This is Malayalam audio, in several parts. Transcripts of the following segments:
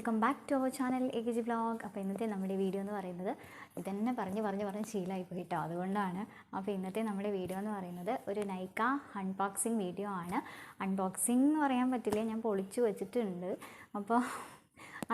Welcome back to our channel AKG vlog. അപ്പോൾ ഇന്നത്തെ നമ്മുടെ വീഡിയോ എന്ന് പറയുന്നത് ഇതന്നെ പറഞ്ഞ് ശീലമായി പോയിട്ടോ, അതുകൊണ്ടാണ്. അപ്പോൾ ഇന്നത്തെ നമ്മുടെ വീഡിയോ എന്ന് പറയുന്നത് ഒരു നൈക്ക അൺബോക്സിങ് വീഡിയോ ആണ്. അൺബോക്സിങ് എന്ന് പറയാൻ പറ്റില്ല, ഞാൻ പൊളിച്ചു വെച്ചിട്ടുണ്ട്. അപ്പോൾ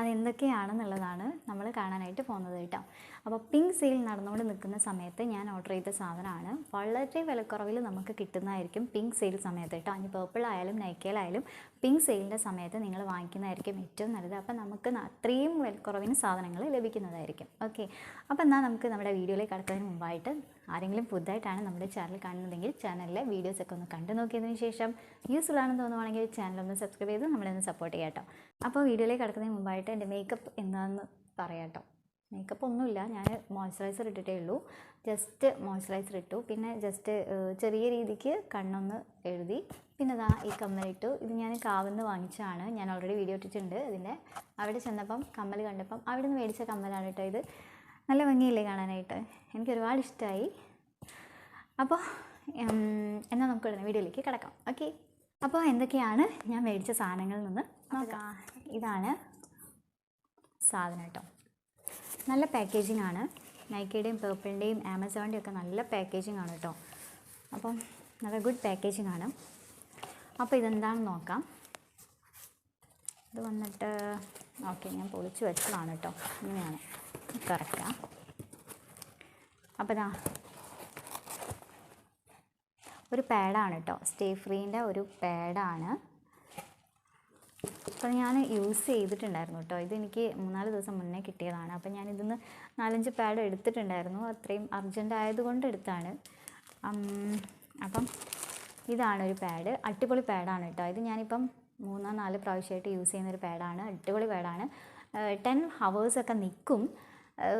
അതെന്തൊക്കെയാണെന്നുള്ളതാണ് നമ്മൾ കാണാനായിട്ട് പോകുന്നത് കേട്ടോ. അപ്പോൾ പിങ്ക് സെയിൽ നടന്നുകൊണ്ട് നിൽക്കുന്ന സമയത്ത് ഞാൻ ഓർഡർ ചെയ്ത സാധനമാണ്. വളരെ വിലക്കുറവിൽ നമുക്ക് കിട്ടുന്നതായിരിക്കും പിങ്ക് സെയിൽ സമയത്ത് കേട്ടോ. ഇനി പേർപ്പിളായാലും നൈക്കയിലായാലും പിങ്ക് സെയിലിൻ്റെ സമയത്ത് നിങ്ങൾ വാങ്ങിക്കുന്നതായിരിക്കും ഏറ്റവും നല്ലത്. അപ്പോൾ നമുക്ക് അത്രയും വിലക്കുറവിന് സാധനങ്ങൾ ലഭിക്കുന്നതായിരിക്കും. ഓക്കെ, അപ്പോൾ എന്നാൽ നമുക്ക് നമ്മുടെ വീഡിയോയിലേക്ക് കടക്കുന്നതിന് മുമ്പായിട്ട് ആരെങ്കിലും പുതുതായിട്ടാണ് നമ്മുടെ ചാനൽ കാണുന്നതെങ്കിൽ ചാനലിലെ വീഡിയോസൊക്കെ ഒന്ന് കണ്ടു നോക്കിയതിന് ശേഷം യൂസ്ഫുൾ ആണെന്ന് തോന്നുവാണെങ്കിൽ ചാനലൊന്ന് സബ്സ്ക്രൈബ് ചെയ്ത് നമ്മളൊന്ന് സപ്പോർട്ട് ചെയ്യാം കേട്ടോ. അപ്പോൾ വീഡിയോയിലേക്ക് കടക്കുന്നതിന് മുമ്പായിട്ട് എൻ്റെ മേക്കപ്പ് എന്താണെന്ന് പറയാം കേട്ടോ. മേക്കപ്പ് ഒന്നുമില്ല, ഞാൻ മോയ്സ്ചറൈസർ ഇട്ടിട്ടേ ഉള്ളൂ. ജസ്റ്റ് മോയ്സ്ചറൈസർ ഇട്ടു, പിന്നെ ജസ്റ്റ് ചെറിയ രീതിക്ക് കണ്ണൊന്ന് എഴുതി, പിന്നെ ഇതാ ഈ കമ്മലിട്ടു. ഇത് ഞാൻ കാവന്ന് വാങ്ങിച്ചതാണ്, ഞാൻ ഓൾറെഡി വീഡിയോ ഇട്ടിട്ടുണ്ട്. ഇതിൻ്റെ അവിടെ ചെന്നപ്പം കമ്മൽ കണ്ടപ്പം അവിടെ നിന്ന് മേടിച്ച കമ്മലാണ് കേട്ടോ. ഇത് നല്ല ഭംഗിയില്ലേ കാണാനായിട്ട്, എനിക്ക് ഒരുപാട് ഇഷ്ടമായി. അപ്പോൾ എന്നാൽ നമുക്ക് ഉടനെ വീഡിയോയിലേക്ക് കിടക്കാം. ഓക്കെ, അപ്പോൾ എന്തൊക്കെയാണ് ഞാൻ മേടിച്ച സാധനങ്ങളിൽ നിന്ന് നോക്കാം. ഇതാണ് സാധനം കേട്ടോ. നല്ല പാക്കേജിംഗ് ആണ്. നൈക്കയുടെയും പേർപ്പിളിൻ്റെയും ആമസോണിൻ്റെയും ഒക്കെ നല്ല പാക്കേജിംഗ് ആണ് കേട്ടോ. അപ്പം നല്ല ഗുഡ് പാക്കേജിംഗ് ആണ്. അപ്പോൾ ഇതെന്താണെന്ന് നോക്കാം. ഇത് വന്നിട്ട് ഓക്കെ, ഞാൻ പൊളിച്ച് വെച്ചതാണ് കേട്ടോ. ഇങ്ങനെയാണ് കറക്റ്റാണ്. അപ്പോൾ ഇതാ ഒരു പാഡാണ് കേട്ടോ, സ്റ്റേ ഫ്രീൻ്റെ ഒരു പാഡാണ്. അപ്പോൾ ഞാൻ യൂസ് ചെയ്തിട്ടുണ്ടായിരുന്നു കേട്ടോ. ഇതെനിക്ക് 3-4 ദിവസം മുന്നേ കിട്ടിയതാണ്. അപ്പോൾ ഞാൻ ഇതിന്ന് 4-5 പാഡ് എടുത്തിട്ടുണ്ടായിരുന്നു, അത്രയും അർജൻറ്റ് ആയതുകൊണ്ട് എടുത്താണ്. അപ്പം ഇതാണ് ഒരു പാഡ്, അടിപൊളി പാഡാണ് കേട്ടോ. ഇത് ഞാനിപ്പം 3-4 പ്രാവശ്യമായിട്ട് യൂസ് ചെയ്യുന്നൊരു പാഡാണ്. അടിപൊളി പാഡാണ്. 10 ഹവേഴ്സൊക്കെ നിൽക്കും.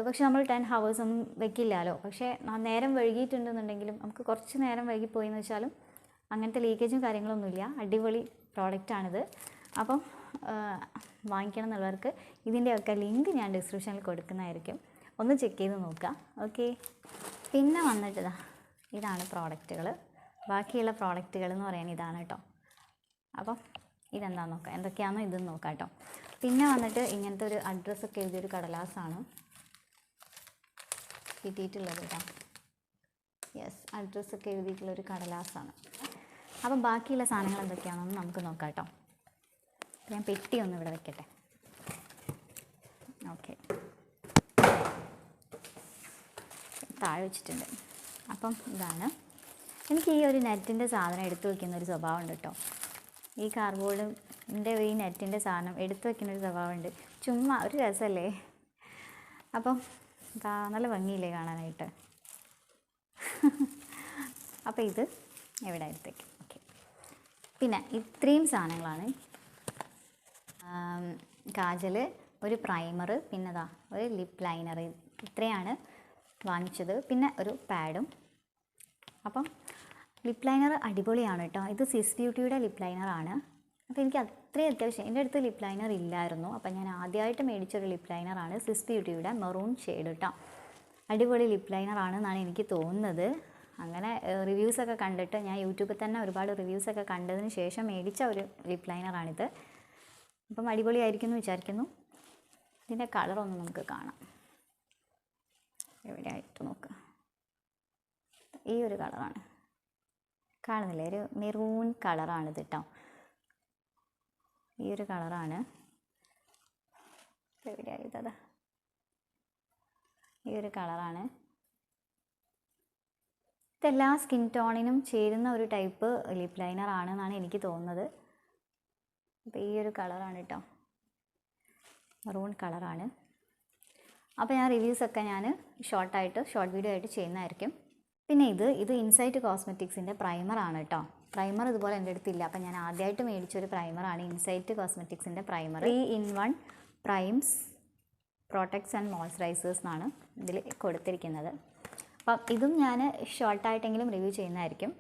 പക്ഷെ നമ്മൾ 10 ഹവേഴ്സ് ഒന്നും വെക്കില്ലല്ലോ. പക്ഷേ നേരം വൈകിയിട്ടുണ്ടെന്നുണ്ടെങ്കിലും നമുക്ക് കുറച്ച് നേരം വൈകിപ്പോയി എന്ന് വെച്ചാലും അങ്ങനത്തെ ലീക്കേജും കാര്യങ്ങളൊന്നുമില്ല. അടിപൊളി പ്രോഡക്റ്റാണിത്. അപ്പം വാങ്ങിക്കണം എന്നുള്ളവർക്ക് ഇതിൻ്റെയൊക്കെ ലിങ്ക് ഞാൻ ഡിസ്ക്രിപ്ഷനിൽ കൊടുക്കുന്നതായിരിക്കും, ഒന്ന് ചെക്ക് ചെയ്ത് നോക്കുക. ഓക്കെ, പിന്നെ വന്നിട്ട് ഇതാണ് പ്രോഡക്റ്റുകൾ. ബാക്കിയുള്ള പ്രോഡക്റ്റുകൾ എന്ന് പറയാൻ ഇതാണ് കേട്ടോ. അപ്പം ഇതെന്താണെന്ന് നോക്കാം, എന്തൊക്കെയാണെന്നോ ഇതെന്ന് നോക്കാം കേട്ടോ. പിന്നെ വന്നിട്ട് ഇങ്ങനത്തെ ഒരു അഡ്രസ്സൊക്കെ എഴുതിയൊരു കടലാസാണ് കിട്ടിയിട്ടുള്ളത് കേട്ടോ. യെസ്, അഡ്രസ്സൊക്കെ എഴുതിയിട്ടുള്ളൊരു കടലാസാണ്. അപ്പം ബാക്കിയുള്ള സാധനങ്ങൾ എന്തൊക്കെയാണെന്ന് നമുക്ക് നോക്കാം കേട്ടോ. ഞാൻ പെട്ടി ഒന്ന് ഇവിടെ വെക്കട്ടെ. ഓക്കെ, താഴെ വെച്ചിട്ടുണ്ട്. അപ്പം ഇതാണ്, എനിക്ക് ഈ ഒരു നെറ്റിൻ്റെ സാധനം എടുത്തു വയ്ക്കുന്ന ഒരു സ്വഭാവമുണ്ട് കേട്ടോ. ഈ കാർഡ്ബോർഡിൻ്റെ ഈ നെറ്റിൻ്റെ സാധനം എടുത്തു വയ്ക്കുന്നൊരു സ്വഭാവമുണ്ട്. ചുമ്മാ ഒരു രസമല്ലേ. അപ്പം നല്ല ഭംഗിയില്ലേ കാണാനായിട്ട്. അപ്പോൾ ഇത് എവിടെ എടുത്തേക്കും. ഓക്കെ, പിന്നെ ഇത്രയും സാധനങ്ങളാണ്. കാജൽ, ഒരു പ്രൈമർ, പിന്നെ ഒരു ലിപ്പ് ലൈനർ, ഇത്രയാണ് വാങ്ങിച്ചത്. പിന്നെ ഒരു പാഡും. അപ്പം ലിപ്പ് ലൈനർ അടിപൊളിയാണ് കേട്ടോ. ഇത് സ്വിസ് ബ്യൂട്ടിയുടെ ലിപ്പ് ലൈനറാണ്. അപ്പോൾ എനിക്ക് അത്രയും അത്യാവശ്യം, എൻ്റെ അടുത്ത് ലിപ്പ് ലൈനർ ഇല്ലായിരുന്നു. അപ്പം ഞാൻ ആദ്യമായിട്ട് മേടിച്ചൊരു ലിപ്പ് ലൈനറാണ് സ്വിസ് ബ്യൂട്ടിയുടെ മെറൂൺ ഷെയ്ഡ് കേട്ടോ. അടിപൊളി ലിപ്പ് ലൈനറാണെന്നാണ് എനിക്ക് തോന്നുന്നത്. അങ്ങനെ റിവ്യൂസൊക്കെ കണ്ടിട്ട്, ഞാൻ യൂട്യൂബിൽ തന്നെ ഒരുപാട് റിവ്യൂസൊക്കെ കണ്ടതിന് ശേഷം മേടിച്ച ഒരു ലിപ്പ് ലൈനറാണിത്. അപ്പം അടിപൊളിയായിരിക്കും എന്ന് വിചാരിക്കുന്നു. ഇതിൻ്റെ കളറൊന്ന് നമുക്ക് കാണാം. എവിടെയായിട്ട് നോക്കുക, ഈ ഒരു കളറാണ് കാണുന്നില്ലേ, ഒരു മെറൂൺ കളറാണിത് കേട്ടോ. ഈ ഒരു കളറാണ്. എവിടെയായത്, ഈ ഒരു കളറാണ്. ഇതെല്ലാ സ്കിൻ ടോണിനും ചേരുന്ന ഒരു ടൈപ്പ് ലിപ്പ് ലൈനർ ആണെന്നാണ് എനിക്ക് തോന്നുന്നത്. അപ്പോൾ ഈ ഒരു കളറാണ് കേട്ടോ, മെറൂൺ കളറാണ്. അപ്പോൾ ഞാൻ റിവ്യൂസൊക്കെ ഞാൻ ഷോർട്ട് വീഡിയോ ആയിട്ട് ചെയ്യുന്നതായിരിക്കും. പിന്നെ ഇത് ഇൻസൈറ്റ് കോസ്മെറ്റിക്സിൻ്റെ പ്രൈമറാണ് കേട്ടോ. പ്രൈമർ ഇതുപോലെ എൻ്റെ അടുത്തില്ല. അപ്പോൾ ഞാൻ ആദ്യമായിട്ട് മേടിച്ചൊരു പ്രൈമറാണ് ഇൻസൈറ്റ് കോസ്മെറ്റിക്സിൻ്റെ primer. 3-in-1 primes, protects and moisturises എന്നാണ് ഇതിൽ കൊടുത്തിരിക്കുന്നത്. അപ്പം ഇതും ഞാൻ ഷോർട്ടായിട്ടെങ്കിലും റിവ്യൂ ചെയ്യുന്നതായിരിക്കും.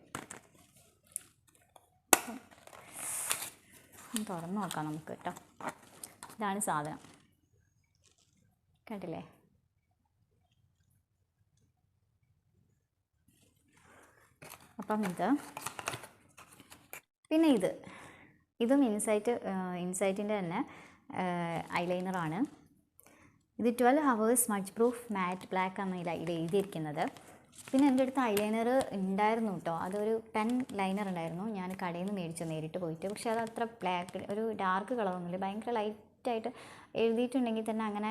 തുറന്ന് നോക്കാം നമുക്ക് കേട്ടോ. ഇതാണ് സാധനം, കണ്ടില്ലേ. അപ്പം പിന്നെ ഇതും ഇൻസൈറ്റിൻ്റെ തന്നെ ഐലൈനറാണ്. ഇത് 12 hours സ്മഡ്ജ് പ്രൂഫ് മാറ്റ് ബ്ലാക്ക് ആണ് ഇതിൽ എഴുതിയിരിക്കുന്നത്. പിന്നെ എൻ്റെ അടുത്ത് ഐലൈനർ ഉണ്ടായിരുന്നു കേട്ടോ. അതൊരു പെൻ ലൈനർ ഉണ്ടായിരുന്നു, ഞാൻ കടയിൽ നിന്ന് മേടിച്ചു നേരിട്ട് പോയിട്ട്. പക്ഷേ അത് അത്ര ബ്ലാക്ക്, ഒരു ഡാർക്ക് കളറൊന്നുമില്ല, ഭയങ്കര ലൈറ്റായിട്ട് എഴുതിയിട്ടുണ്ടെങ്കിൽ തന്നെ അങ്ങനെ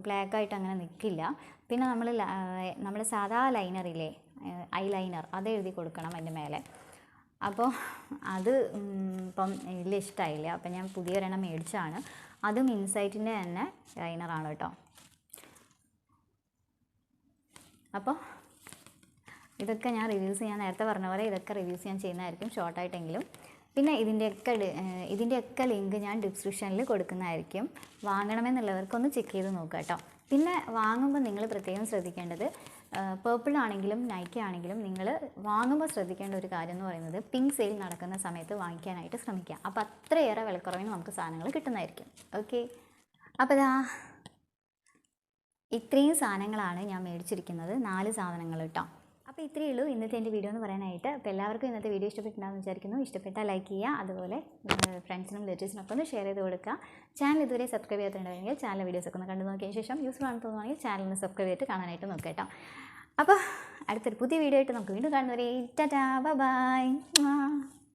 ബ്ലാക്കായിട്ട് അങ്ങനെ നിൽക്കില്ല. പിന്നെ നമ്മൾ സാധാ ലൈനറില്ലേ, ഐലൈനർ, അത് എഴുതി കൊടുക്കണം അതിൻ്റെ മേലെ. അപ്പോൾ അത് ഇപ്പം വലിയ ഇഷ്ടമായില്ല. അപ്പം ഞാൻ പുതിയൊരെണ്ണം മേടിച്ചാണ്. അതും ഇൻസൈറ്റിൻ്റെ തന്നെ ലൈനറാണ് കേട്ടോ. അപ്പോൾ ഇതൊക്കെ ഞാൻ റിവ്യൂസ്, ഞാൻ നേരത്തെ പറഞ്ഞ പോലെ ഇതൊക്കെ റിവ്യൂസ് ഞാൻ ചെയ്യുന്നതായിരിക്കും ഷോർട്ടായിട്ടെങ്കിലും. പിന്നെ ഇതിൻ്റെയൊക്കെ ലിങ്ക് ഞാൻ ഡിസ്ക്രിപ്ഷനിൽ കൊടുക്കുന്നതായിരിക്കും. വാങ്ങണമെന്നുള്ളവർക്കൊന്ന് ചെക്ക് ചെയ്ത് നോക്കുക കേട്ടോ. പിന്നെ വാങ്ങുമ്പോൾ നിങ്ങൾ പ്രത്യേകം ശ്രദ്ധിക്കേണ്ടത്, പേർപ്പിൾ ആണെങ്കിലും നൈക്കി ആണെങ്കിലും നിങ്ങൾ വാങ്ങുമ്പോൾ ശ്രദ്ധിക്കേണ്ട ഒരു കാര്യം എന്ന് പറയുന്നത്, പിങ്ക് സെയിൽ നടക്കുന്ന സമയത്ത് വാങ്ങിക്കാനായിട്ട് ശ്രമിക്കുക. അപ്പോൾ അത്രയേറെ വിലക്കുറവിന് നമുക്ക് സാധനങ്ങൾ കിട്ടുന്നതായിരിക്കും. ഓക്കെ, അപ്പോൾ ഇത്രയും സാധനങ്ങളാണ് ഞാൻ മേടിച്ചിരിക്കുന്നത്, 4 സാധനങ്ങൾ കേട്ടോ. അപ്പോൾ ഇത്രയേ ഉള്ളൂ ഇന്നത്തെ എൻ്റെ വീഡിയോ എന്ന് പറയാനായിട്ട്. അപ്പോൾ എല്ലാവർക്കും ഇന്നത്തെ വീഡിയോ ഇഷ്ടപ്പെട്ടിട്ടുണ്ടാകുമെന്ന് വിചാരിക്കുന്നു. ഇഷ്ടപ്പെട്ടാൽ ലൈക്ക് ചെയ്യുക, അതുപോലെ ഫ്രണ്ട്സിനും റിലേറ്റീവ്സിനൊക്കെ ഒന്ന് ഷെയർ ചെയ്ത് കൊടുക്കുക. ചാനൽ ഇതുവരെ സബ്സ്ക്രൈബ് ചെയ്തിട്ടുണ്ടെങ്കിൽ ചാനൽ വീഡിയോസൊക്കെ ഒന്ന് കണ്ടു നോക്കിയതിന് ശേഷം യൂസ്ഫുൾ ആണെന്ന് തോന്നുകയാണെങ്കിൽ ചാനലിന് സബ്സ്ക്രൈബ് ചെയ്തിട്ട് കാണാനായിട്ട് നോക്കുക കേട്ടോ. അപ്പോൾ അടുത്തൊരു പുതിയ വീഡിയോ ആയിട്ട് നമുക്ക് വീണ്ടും കാണുന്നവരെ ടാറ്റാ ബൈ.